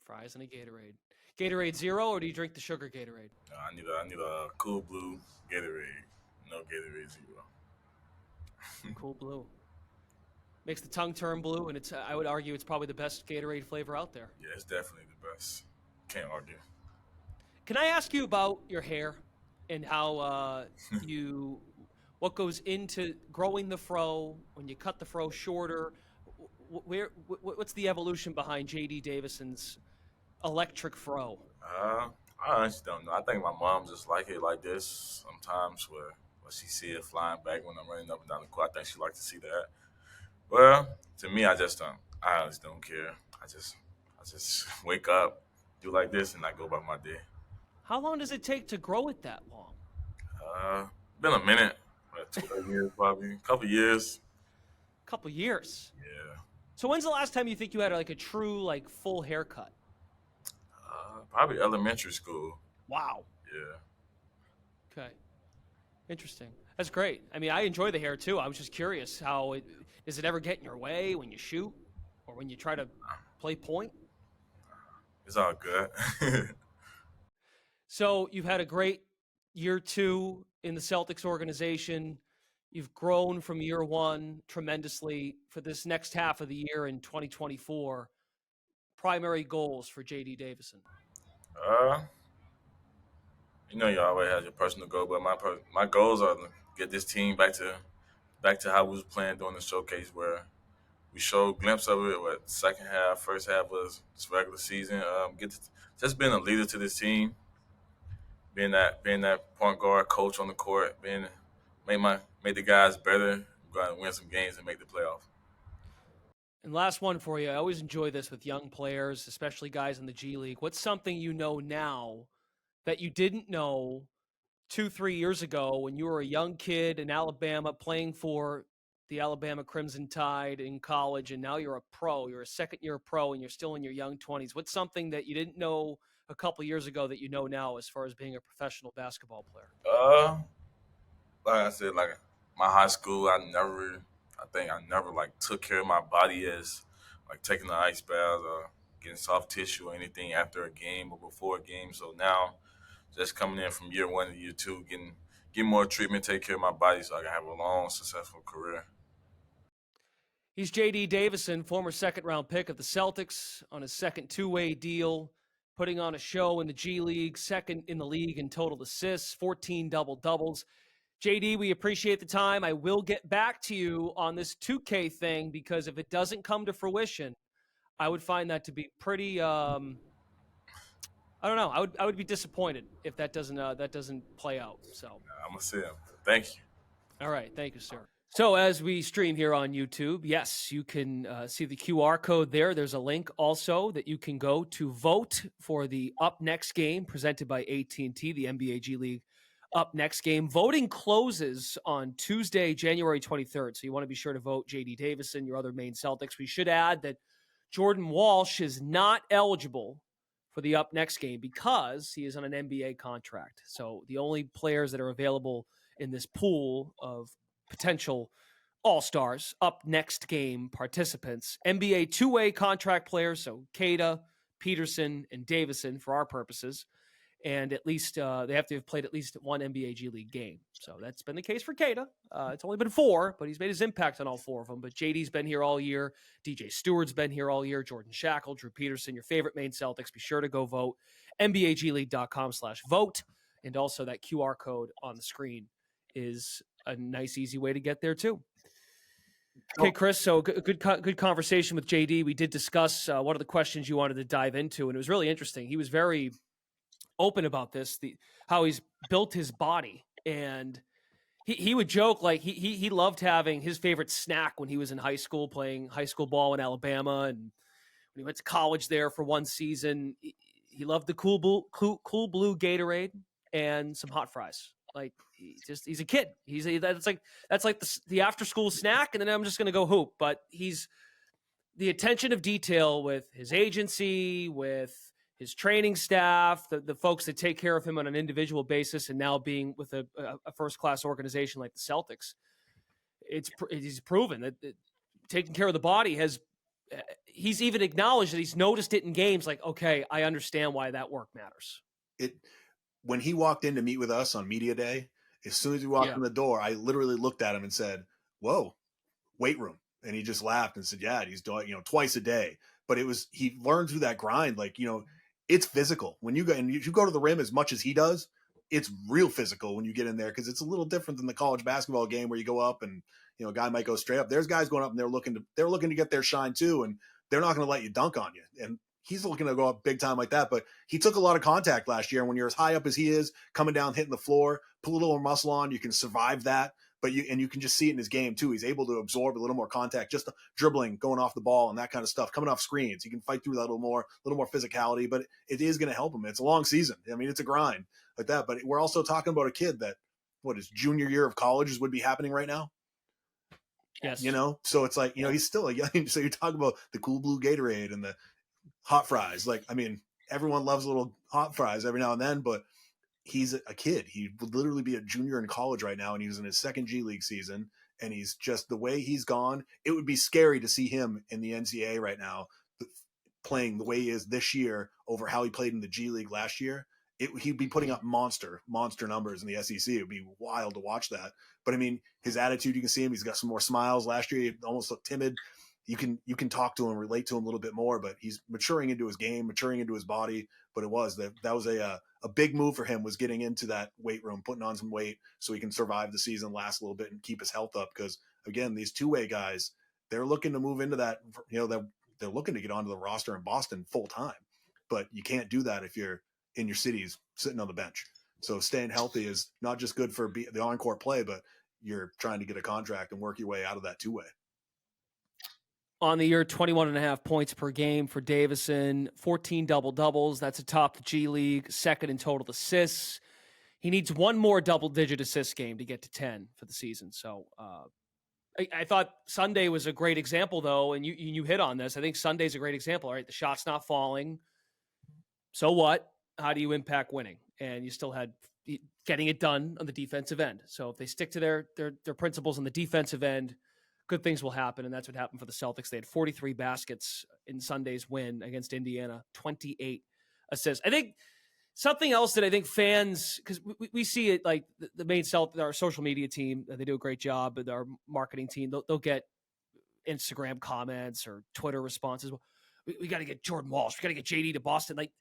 Fries and a Gatorade. Gatorade Zero, or do you drink the sugar Gatorade? I need a Cool Blue Gatorade. No Gatorade Zero. Cool Blue. Makes the tongue turn blue, and I would argue it's probably the best Gatorade flavor out there. Yeah, it's definitely the best. Can't argue. Can I ask you about your hair and how what goes into growing the fro, when you cut the fro shorter? What's the evolution behind JD Davison's electric fro? I honestly don't know. I think my mom just like it like this sometimes where she see it flying back when I'm running up and down the court. I think she likes to see that. Well, to me, I honestly don't care. I just wake up, do like this, and I go about my day. How long does it take to grow it that long? Been a minute, like 2 years probably, couple years. Couple years. Yeah. So when's the last time you think you had like a true like full haircut? Probably elementary school. Wow. Yeah. Okay. Interesting. That's great. I mean, I enjoy the hair too. I was just curious does it ever get in your way when you shoot or when you try to play point? It's all good. So you've had a great year 2 in the Celtics organization. You've grown from year 1 tremendously. For this next half of the year in 2024, primary goals for JD Davison? You always have your personal goal, but my goals are to get this team back to how we was playing during the showcase, where we showed a glimpse of it. What second half, first half was this regular season. Just being a leader to this team, being that point guard, coach on the court, make the guys better, go out and win some games and make the playoffs. And last one for you. I always enjoy this with young players, especially guys in the G League. What's something you know now that you didn't know 2-3 years ago when you were a young kid in Alabama playing for the Alabama Crimson Tide in college, and now you're a pro, you're a second-year pro, and you're still in your young 20s? What's something that you didn't know a couple years ago that you know now as far as being a professional basketball player? Like I said, like my high school, I never like took care of my body as like taking the ice baths or getting soft tissue or anything after a game or before a game. So now, just coming in from year 1 to year 2, getting more treatment, take care of my body so I can have a long, successful career. He's JD Davison, former second-round pick of the Celtics, on his second 2-way deal, putting on a show in the G League, second in the league in total assists, 14 double-doubles. JD, we appreciate the time. I will get back to you on this 2K thing, because if it doesn't come to fruition, I would find that to be pretty I don't know. I would be disappointed if that doesn't play out. So I'm gonna see him. Thank you. All right, thank you, sir. So as we stream here on YouTube, yes, you can see the QR code there. There's a link also that you can go to vote for the Up Next game presented by AT&T, the NBA G League Up Next game. Voting closes on Tuesday, January 23rd. So you want to be sure to vote JD Davison, your other Maine Celtics. We should add that Jordan Walsh is not eligible for the Up Next game because he is on an NBA contract. So the only players that are available in this pool of potential all-stars, Up Next game participants, NBA 2-way contract players, so Cada, Peterson, and Davison for our purposes, and at least they have to have played at least one NBA G League game. So that's been the case for Keita. It's only been 4, but he's made his impact on all 4 of them. But JD's been here all year. DJ Stewart's been here all year. Jordan Shackle, Drew Peterson, your favorite Maine Celtics. Be sure to go vote. NBAGleague.com/vote. And also that QR code on the screen is a nice, easy way to get there too. Okay, Chris, so good conversation with JD. We did discuss one of the questions you wanted to dive into, and it was really interesting. He was very open about this, how he's built his body. And he would joke, like he loved having his favorite snack when he was in high school, playing high school ball in Alabama. And when he went to college there for one season, he loved the cool blue Gatorade and some hot fries. Like he's a kid. That's like the after school snack, and then I'm just going to go hoop. But he's the attention of detail with his agency, with his training staff, the folks that take care of him on an individual basis, and now being with a first-class organization like the Celtics, he's proven that taking care of the body he's even acknowledged that he's noticed it in games. Like, okay, I understand why that work matters. When he walked in to meet with us on media day, as soon as he walked in the door, I literally looked at him and said, "Whoa, weight room." And he just laughed and said, "Yeah, he's doing, twice a day." But he learned through that grind. Like, it's physical when you go to the rim as much as he does. It's real physical when you get in there, because it's a little different than the college basketball game where you go up and a guy might go straight up. There's guys going up and they're looking to get their shine too, and they're not going to let you dunk on you. And he's looking to go up big time like that. But he took a lot of contact last year. And when you're as high up as he is, coming down, hitting the floor, put a little more muscle on, you can survive that. But you can just see it in his game too. He's able to absorb a little more contact, just dribbling, going off the ball, and that kind of stuff, coming off screens. He can fight through that a little more physicality, but it is going to help him. It's a long season. I mean, it's a grind like that. But we're also talking about a kid that his junior year of college would be happening right now. Yes. So it's like, he's still a young. So you're talking about the cool blue Gatorade and the hot fries. Like, I mean, everyone loves little hot fries every now and then, but he's a kid. He would literally be a junior in college right now, and he's in his second G League season, and he's just, the way he's gone, it would be scary to see him in the NCAA right now playing the way he is this year over how he played in the G League last year. He'd be putting up monster numbers in the SEC. It would be wild to watch that. But I mean, his attitude, you can see him. He's got some more smiles. Last year, he almost looked timid. You can talk to him, relate to him a little bit more, but he's maturing into his game, maturing into his body. But that was a big move for him, was getting into that weight room, putting on some weight so he can survive the season, last a little bit, and keep his health up. Because again, these two-way guys, they're looking to move into that. They're looking to get onto the roster in Boston full time, but you can't do that if you're in your cities sitting on the bench. So staying healthy is not just good for the on-court play, but you're trying to get a contract and work your way out of that two-way. On the year, 21.5 points per game for Davison, 14 double-doubles. That's atop the G League, second in total assists. He needs one more double-digit assist game to get to 10 for the season. So I thought Sunday was a great example, though, and you hit on this. I think Sunday's a great example, right? The shot's not falling. So what? How do you impact winning? And you still had getting it done on the defensive end. So if they stick to their principles on the defensive end, good things will happen, and that's what happened for the Celtics. They had 43 baskets in Sunday's win against Indiana, 28 assists. I think something else that I think fans, because we see it, like the Maine Celtics, our social media team, they do a great job, but our marketing team, they'll get Instagram comments or Twitter responses. We got to get Jordan Walsh. We got to get JD to Boston. Like,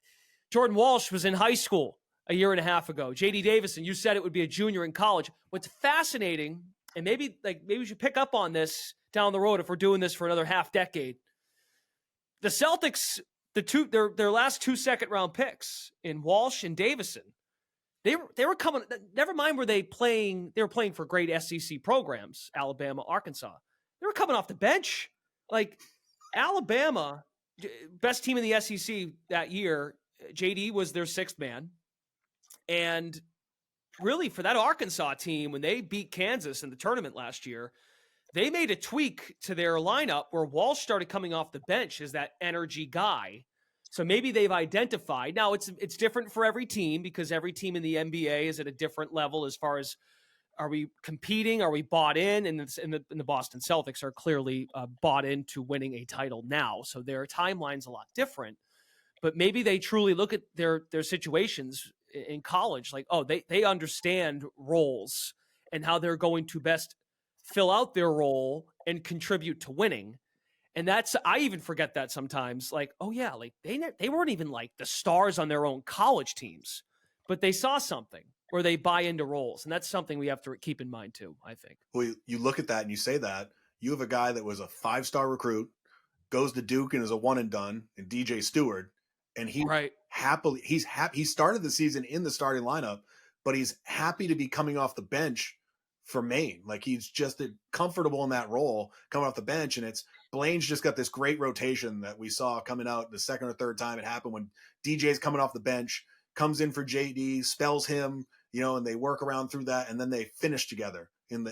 Jordan Walsh was in high school a year and a half ago. JD Davison, you said it would be a junior in college. What's fascinating, and maybe we should pick up on this down the road if we're doing this for another half decade. The Celtics, their last 2 second-round picks in Walsh and Davison, they were coming. Never mind, were they playing? They were playing for great SEC programs, Alabama, Arkansas. They were coming off the bench. Like, Alabama, best team in the SEC that year. JD was their sixth man, and really, for that Arkansas team, when they beat Kansas in the tournament last year, they made a tweak to their lineup where Walsh started coming off the bench as that energy guy. So maybe they've identified. Now, it's different for every team, because every team in the NBA is at a different level as far as, are we competing? Are we bought in? And the Boston Celtics are clearly bought into winning a title now. So their timeline's a lot different. But maybe they truly look at their situations in college. Like, oh, they understand roles and how they're going to best fill out their role and contribute to winning. And that's, I even forget that sometimes. Like, oh yeah, like they weren't even like the stars on their own college teams, but they saw something where they buy into roles, and that's something we have to keep in mind too, I think. Well, you look at that and you say that you have a guy that was a 5-star recruit, goes to Duke and is a one and done, and DJ Stewart, and he Right. he's happy. He started the season in the starting lineup, but he's happy to be coming off the bench for Maine. Like, he's just comfortable in that role coming off the bench. And it's Blaine's just got this great rotation that we saw coming out the second or third time it happened, when DJ's coming off the bench, comes in for JD, spells him, and they work around through that, and then they finish together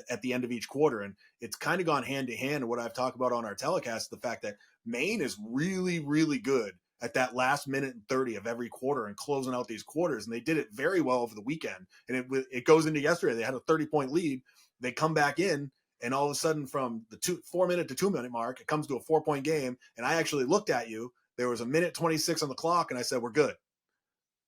at the end of each quarter. And it's kind of gone hand to hand. And what I've talked about on our telecast, the fact that Maine is really, really good at that last minute and 30 of every quarter and closing out these quarters. And they did it very well over the weekend. And it goes into yesterday. They had a 30-point lead. They come back in, and all of a sudden from the 4 minute to 2 minute mark, it comes to a 4-point game. And I actually looked at you. There was a minute 26 on the clock, and I said, we're good.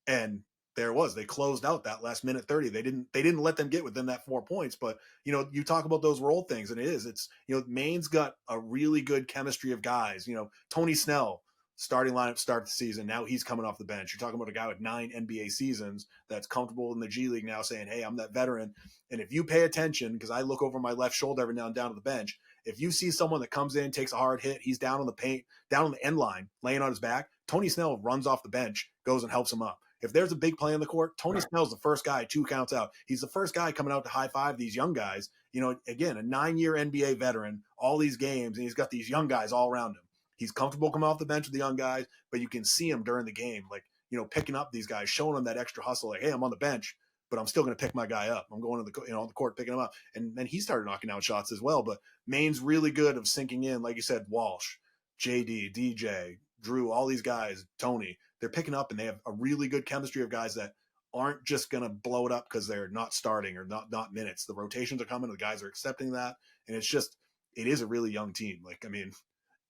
And there it was. They closed out that last minute 30. They didn't let them get within that 4 points. But, you talk about those role things, and it's, Maine's got a really good chemistry of guys. Tony Snell, starting lineup start the season. Now he's coming off the bench. You're talking about a guy with 9 NBA seasons that's comfortable in the G League now, saying, hey, I'm that veteran. And if you pay attention, because I look over my left shoulder every now and down to the bench, if you see someone that comes in, takes a hard hit, he's down on the paint, down on the end line, laying on his back, Tony Snell runs off the bench, goes and helps him up. If there's a big play on the court, Tony Snell's the first guy 2 counts out. He's the first guy coming out to high five these young guys. Again, a 9-year NBA veteran, all these games, and he's got these young guys all around him. He's comfortable coming off the bench with the young guys, but you can see him during the game, like, picking up these guys, showing them that extra hustle. Like, hey, I'm on the bench, but I'm still going to pick my guy up. I'm going to on the court, picking him up. And then he started knocking out shots as well. But Maine's really good of sinking in. Like you said, Walsh, JD, DJ, Drew, all these guys, Tony, they're picking up, and they have a really good chemistry of guys that aren't just going to blow it up because they're not starting or not minutes. The rotations are coming. The guys are accepting that. And it is a really young team. Like, I mean,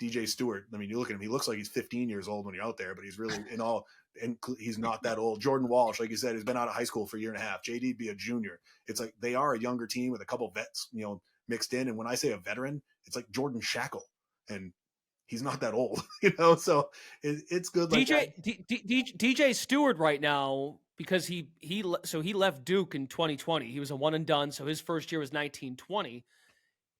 DJ Stewart, you look at him, he looks like he's 15 years old when you're out there, but he's really and he's not that old. Jordan Walsh, like you said, has been out of high school for a year and a half. JD be a junior. It's like they are a younger team with a couple vets, mixed in. And when I say a veteran, it's like Jordan Shackle, and he's not that old, so it's good. DJ Stewart right now, because he left Duke in 2020. He was a one and done. So his first year was 1920.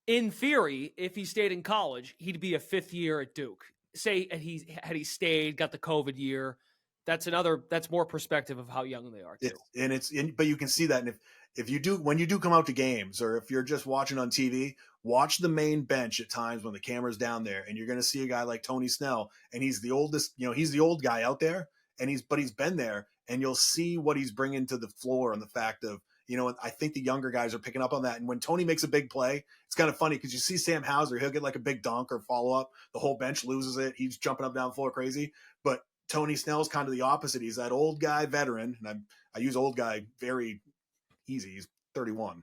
In theory, if he stayed in college, he'd be a 5th year at Duke. Say had he stayed, got the COVID year, that's more perspective of how young they are too. But you can see that. And when you do come out to games, or if you're just watching on TV, watch the main bench at times when the camera's down there, and you're going to see a guy like Tony Snell, and he's the oldest, he's the old guy out there, and he's been there, and you'll see what he's bringing to the floor, and the fact of, I think the younger guys are picking up on that. And when Tony makes a big play, it's kind of funny because you see Sam Hauser, he'll get like a big dunk or follow up. The whole bench loses it. He's jumping up down the floor crazy. But Tony Snell's kind of the opposite. He's that old guy veteran. And I use old guy very easy. He's 31,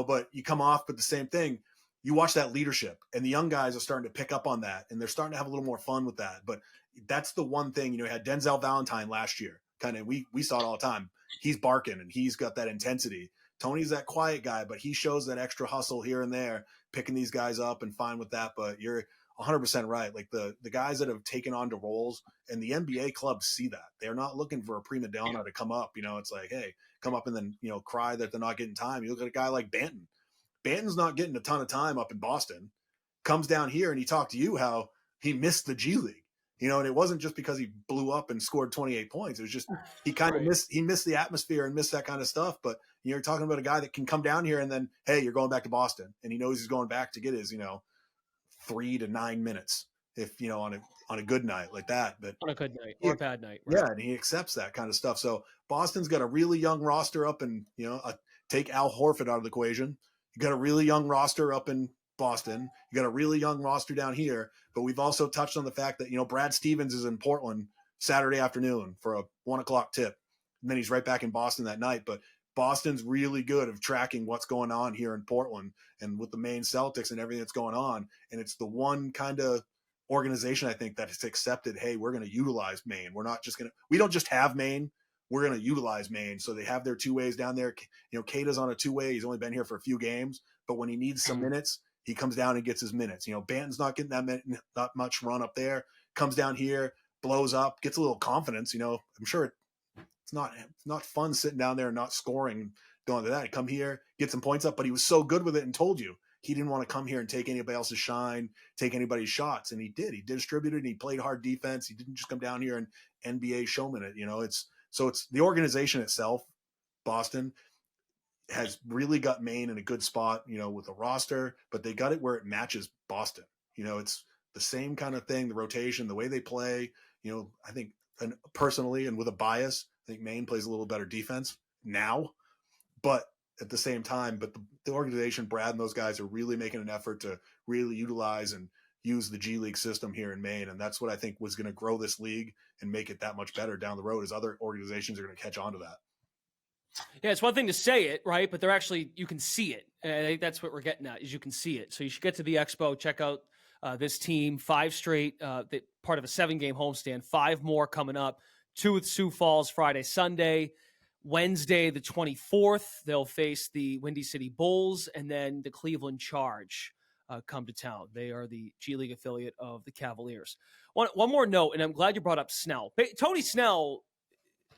but you come off, but the same thing. You watch that leadership, and the young guys are starting to pick up on that, and they're starting to have a little more fun with that. But that's the one thing, you had Denzel Valentine last year. Kind of, we saw it all the time. He's barking, and he's got that intensity. Tony's that quiet guy, but he shows that extra hustle here and there, picking these guys up and fine with that. But you're 100% right. Like the guys that have taken on to roles, and the NBA clubs see that. They're not looking for a prima donna to come up. It's like, hey, come up and then, cry that they're not getting time. You look at a guy like Banton. Banton's not getting a ton of time up in Boston. Comes down here, and he talked to you how he missed the G League. And it wasn't just because he blew up and scored 28 points. It was just he kind of missed the atmosphere and missed that kind of stuff. But you're talking about a guy that can come down here and then, hey, you're going back to Boston, and he knows he's going back to get his 3 to 9 minutes if on a good night like that. But on a good night or a bad night, right? Yeah, and he accepts that kind of stuff. So Boston's got a really young roster up, and take Al Horford out of the equation. You got a really young roster up in Boston. You got a really young roster down here, but we've also touched on the fact that, Brad Stevens is in Portland Saturday afternoon for a 1:00 tip. And then he's right back in Boston that night. But Boston's really good of tracking what's going on here in Portland and with the Maine Celtics and everything that's going on. And it's the one kind of organization, I think, that has accepted, hey, we're going to utilize Maine. We don't just have Maine. we're going to utilize Maine. So they have their two ways down there. You know, Kata's on a two-way. He's only been here for a few games, but when he needs some minutes, he comes down and gets his minutes. You know, Banton's not getting that much run up there, comes down here, blows up, gets a little confidence. You know, I'm sure it's not fun sitting down there and not scoring, going to that. Come here, get some points up, but he was so good with it and told you he didn't want to come here and take anybody else's shine, take anybody's shots. And he did. He distributed and he played hard defense. He didn't just come down here and NBA showman it. You know, it's the organization itself, Boston, has really got Maine in a good spot, you know, with the roster, but they got it where it matches Boston. You know, it's the same kind of thing, the rotation, the way they play. You know, I think, and personally and with a bias, I think Maine plays a little better defense now, but at the same time, but the organization, Brad and those guys are really making an effort to really utilize and use the G League system here in Maine. And that's what I think was going to grow this league and make it that much better down the road, as other organizations are going to catch on to that. Yeah, it's one thing to say it, right? But they're actually, you can see it. And I think that's what we're getting at, is you can see it. So you should get to the Expo, check out this team, 5 straight, part of a 7-game homestand, 5 more coming up, 2 with Sioux Falls Friday, Sunday. Wednesday, the 24th, they'll face the Windy City Bulls, and then the Cleveland Charge come to town. They are the G League affiliate of the Cavaliers. One more note, and I'm glad you brought up Snell. Tony Snell,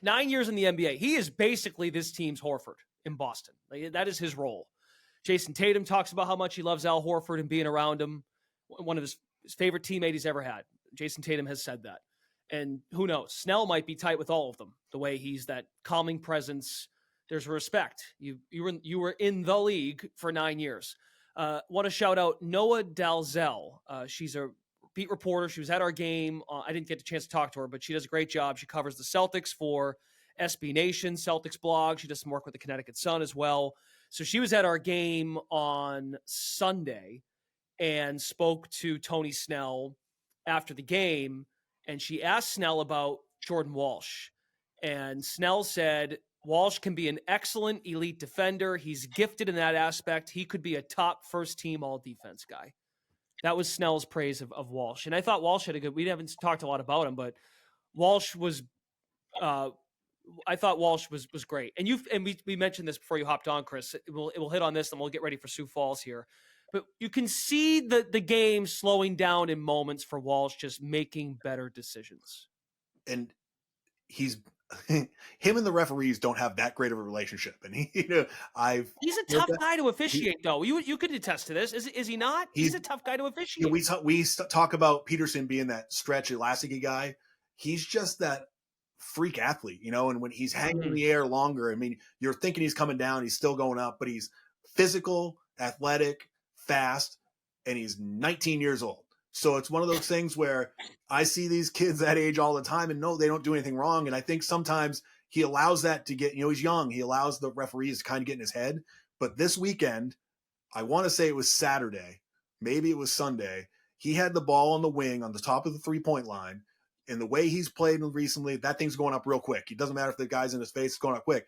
9 years in the NBA, he is basically this team's Horford in Boston. Like, that is his role. Jason Tatum talks about how much he loves Al Horford and being around him. One of his favorite teammates he's ever had. Jason Tatum has said that. And who knows? Snell might be tight with all of them. The way he's that calming presence. There's respect. You were in the league for 9 years. Want to shout out Noah Dalzell. She's a beat reporter. She was at our game. I didn't get a chance to talk to her, but she does a great job. She covers the Celtics for SB Nation, Celtics blog. She does some work with the Connecticut Sun as well. So she was at our game on Sunday and spoke to Tony Snell after the game. And she asked Snell about Jordan Walsh. And Snell said, Walsh can be an excellent elite defender. He's gifted in that aspect. He could be a top first-team all-defense guy. That was Snell's praise of Walsh. And I thought Walsh had a good – we haven't talked a lot about him, but Walsh was I thought Walsh was great. And we mentioned this before you hopped on, Chris. It will hit on this, and we'll get ready for Sioux Falls here. But you can see the game slowing down in moments for Walsh, just making better decisions. And he's him and the referees don't have that great of a relationship. And he's a tough guy to officiate, though. You could attest to this. Is he not? He's a tough guy to officiate. We talk about Peterson being that stretch elastic guy. He's just that freak athlete, you know, and when he's hanging in the air longer, I mean, you're thinking he's coming down, he's still going up, but he's physical, athletic, fast, and he's 19 years old. So it's one of those things where I see these kids that age all the time, and no, they don't do anything wrong. And I think sometimes he allows that to get, you know, he's young. He allows the referees to kind of get in his head. But this weekend, I want to say it was Saturday, maybe it was Sunday, he had the ball on the wing on the top of the 3-point line. And the way he's played recently, that thing's going up real quick. It doesn't matter if the guy's in his face, it's going up quick.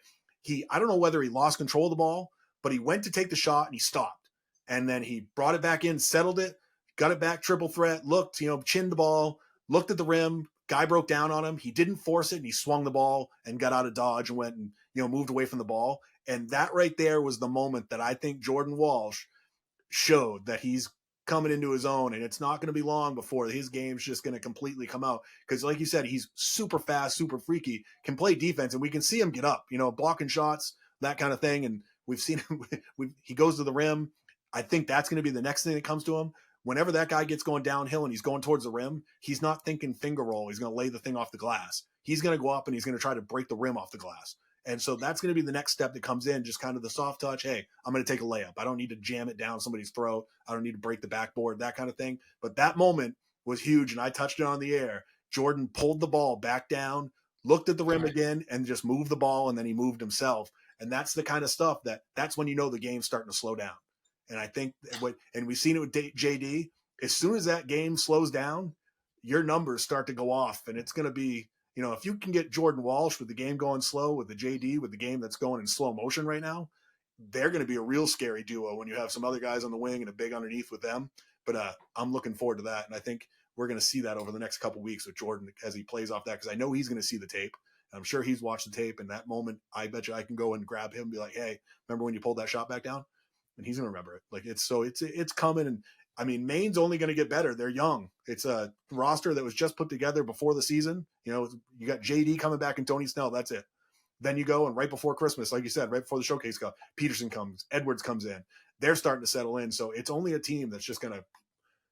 I don't know whether he lost control of the ball, but he went to take the shot and he stopped. And then he brought it back in, settled it, got it back, triple threat, looked, you know, chinned the ball, looked at the rim, guy broke down on him. He didn't force it, and he swung the ball and got out of dodge and went and, you know, moved away from the ball. And that right there was the moment that I think Jordan Walsh showed that he's coming into his own, and it's not going to be long before his game's just going to completely come out. Because like you said, he's super fast, super freaky, can play defense, and we can see him get up, you know, blocking shots, that kind of thing. And we've seen him, he goes to the rim. I think that's going to be the next thing that comes to him. Whenever that guy gets going downhill and he's going towards the rim, he's not thinking finger roll. He's going to lay the thing off the glass. He's going to go up and he's going to try to break the rim off the glass. And so that's going to be the next step that comes in, just kind of the soft touch. Hey, I'm going to take a layup. I don't need to jam it down somebody's throat. I don't need to break the backboard, that kind of thing. But that moment was huge, and I touched it on the air. Jordan pulled the ball back down, looked at the rim again, and just moved the ball, and then he moved himself. And that's the kind of stuff that's when you know the game's starting to slow down. And I think and we've seen it with JD. As soon as that game slows down, your numbers start to go off, and it's going to be, you know, if you can get Jordan Walsh with the game going slow, with the JD, with the game that's going in slow motion right now, they're going to be a real scary duo when you have some other guys on the wing and a big underneath with them. But I'm looking forward to that. And I think we're going to see that over the next couple of weeks with Jordan as he plays off that, because I know he's going to see the tape. I'm sure he's watched the tape, and that moment, I bet you I can go and grab him and be like, hey, remember when you pulled that shot back down? And he's going to remember it. Like, it's coming. And I mean, Maine's only going to get better. They're young. It's a roster that was just put together before the season. You know, you got JD coming back and Tony Snell. That's it. Then you go, and right before Christmas, like you said, right before the showcase comes, Peterson comes, Edwards comes in. They're starting to settle in. So it's only a team that's just going to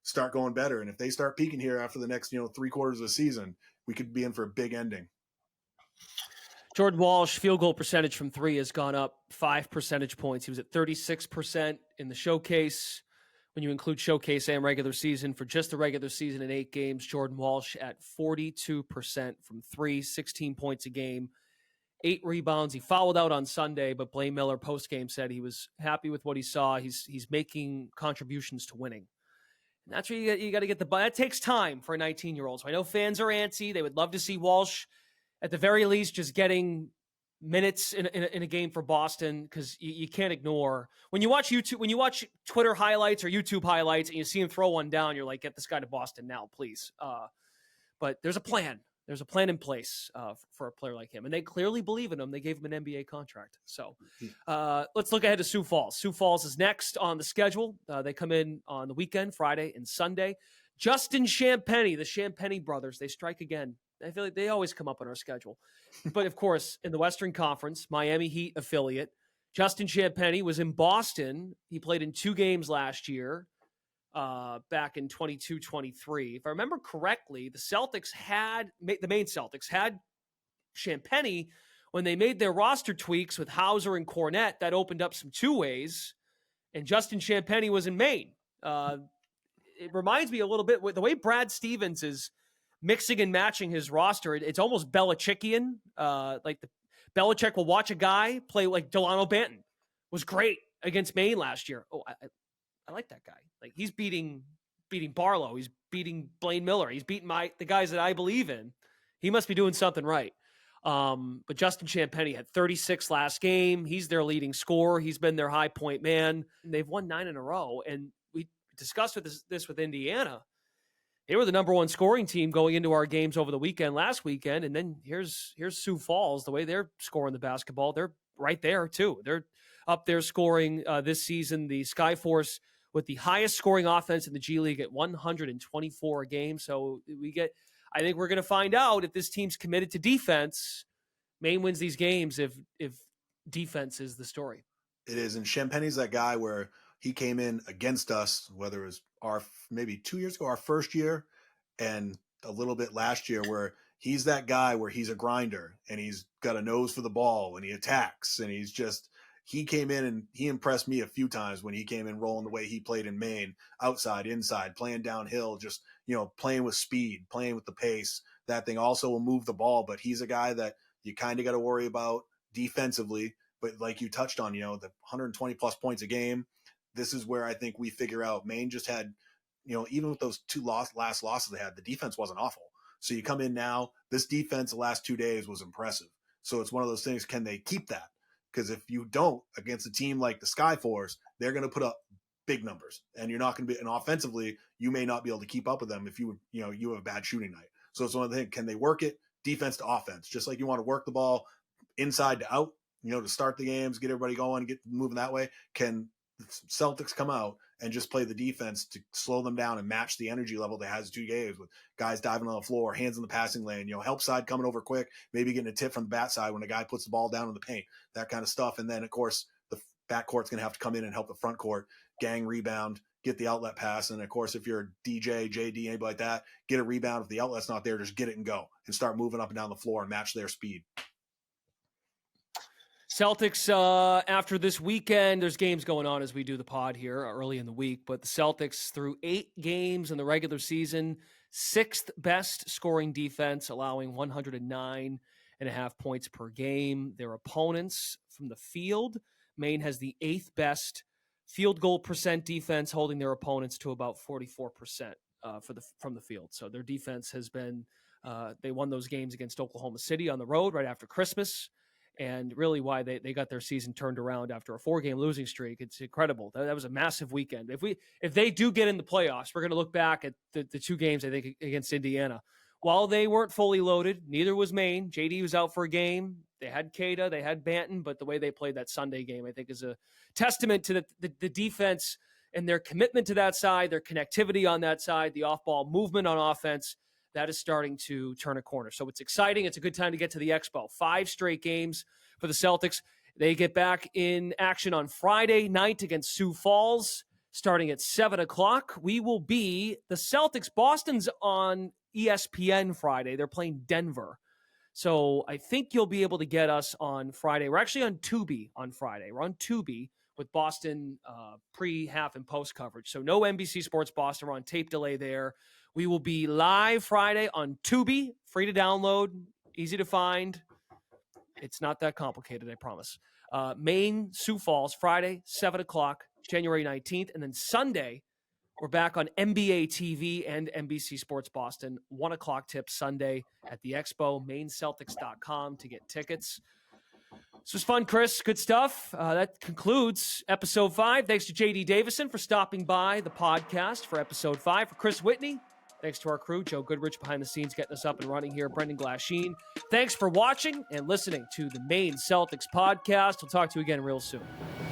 start going better. And if they start peaking here after the next, 3 quarters of the season, we could be in for a big ending. Jordan Walsh, field goal percentage from 3 has gone up 5 percentage points. He was at 36% in the showcase. When you include showcase and regular season, for just the regular season in 8 games, Jordan Walsh at 42% from 3, 16 points a game, 8 rebounds. He fouled out on Sunday, but Blaine Miller postgame said he was happy with what he saw. He's making contributions to winning. And that's where you got to get the ball. That takes time for a 19-year-old. So I know fans are antsy. They would love to see Walsh, at the very least, just getting minutes in a game for Boston, because you can't ignore when you watch Twitter highlights or YouTube highlights and you see him throw one down, you're like, get this guy to Boston now, please. But there's a plan. There's a plan in place for a player like him, and they clearly believe in him. They gave him an NBA contract. So let's look ahead to Sioux Falls. Sioux Falls is next on the schedule. They come in on the weekend, Friday and Sunday. Justin Champagnie, the Champagnie brothers, they strike again. I feel like they always come up on our schedule. But, of course, in the Western Conference, Miami Heat affiliate, Justin Champagnie was in Boston. He played in 2 games last year. Back in 22-23. If I remember correctly, the Maine Celtics had Champagnie when they made their roster tweaks with Hauser and Cornette. That opened up some 2-ways, and Justin Champagnie was in Maine. It reminds me a little bit with the way Brad Stevens is mixing and matching his roster. It's almost Belichickian. Belichick will watch a guy play like Delano Banton. Was great against Maine last year. Oh, I like that guy. Like, he's beating Barlow. He's beating Blaine Miller. He's beating the guys that I believe in. He must be doing something right. But Justin Champagnie had 36 last game. He's their leading scorer. He's been their high point man. They've won 9 in a row. And we discussed this with Indiana. They were the number 1 scoring team going into our games over the weekend, last weekend. And then here's Sioux Falls, the way they're scoring the basketball. They're right there too. They're up there scoring this season. The Skyforce with the highest scoring offense in the G League at 124 a game. So I think we're going to find out if this team's committed to defense. Maine wins these games if defense is the story. It is. And Champagnie's that guy where he came in against us, whether it was maybe 2 years ago, our first year, and a little bit last year, where he's that guy where he's a grinder and he's got a nose for the ball and he attacks, and he came in and he impressed me a few times when he came in rolling the way he played in Maine, outside, inside, playing downhill, just, playing with speed, playing with the pace. That thing also will move the ball, but he's a guy that you kind of got to worry about defensively. But like you touched on, the 120 plus points a game, this is where I think we figure out Maine just had, even with those 2 last losses they had, the defense wasn't awful. So you come in now, this defense the last 2 days was impressive. So it's one of those things, can they keep that? Because if you don't, against a team like the Skyforce, they're going to put up big numbers, and you're not going to be. And offensively, you may not be able to keep up with them if you have a bad shooting night. So it's one of the things: can they work it defense to offense? Just like you want to work the ball inside to out, to start the games, get everybody going, get moving that way. Can the Celtics come out and just play the defense to slow them down and match the energy level they has 2 games with guys diving on the floor, hands in the passing lane, help side coming over quick, maybe getting a tip from the bat side when a guy puts the ball down in the paint, that kind of stuff. And then, of course, the backcourt's going to have to come in and help the front court, gang rebound, get the outlet pass. And, of course, if you're a DJ, JD, anybody like that, get a rebound. If the outlet's not there, just get it and go and start moving up and down the floor and match their speed. Celtics, after this weekend, there's games going on as we do the pod here early in the week, but the Celtics, through 8 games in the regular season, 6th best scoring defense, allowing 109.5 points per game. Their opponents from the field, Maine has the 8th best field goal percent defense, holding their opponents to about 44% from the field. So their defense has been, they won those games against Oklahoma City on the road right after Christmas. And really why they got their season turned around after a 4-game losing streak. It's incredible. That was a massive weekend. If they do get in the playoffs, we're going to look back at the 2 games, I think, against Indiana, while they weren't fully loaded, neither was Maine. JD was out for a game. They had Cada, they had Banton, but the way they played that Sunday game, I think, is a testament to the defense and their commitment to that side, their connectivity on that side, the off-ball movement on offense. That is starting to turn a corner. So it's exciting. It's a good time to get to the Expo. 5 straight games for the Celtics. They get back in action on Friday night against Sioux Falls, starting at 7 o'clock. We will be the Celtics. Boston's on ESPN Friday. They're playing Denver. So I think you'll be able to get us on Friday. We're actually on Tubi on Friday. We're on Tubi with Boston pre, half, and post coverage. So no NBC Sports Boston. We're on tape delay there. We will be live Friday on Tubi, free to download, easy to find. It's not that complicated, I promise. Maine, Sioux Falls, Friday, 7 o'clock, January 19th. And then Sunday, we're back on NBA TV and NBC Sports Boston, 1 o'clock tip Sunday at the Expo, MaineCeltics.com to get tickets. This was fun, Chris. Good stuff. That concludes episode 5. Thanks to JD Davison for stopping by the podcast for episode 5. For Chris Whitney, thanks to our crew, Joe Goodrich behind the scenes getting us up and running here, Brendan Glasheen. Thanks for watching and listening to the Maine Celtics podcast. We'll talk to you again real soon.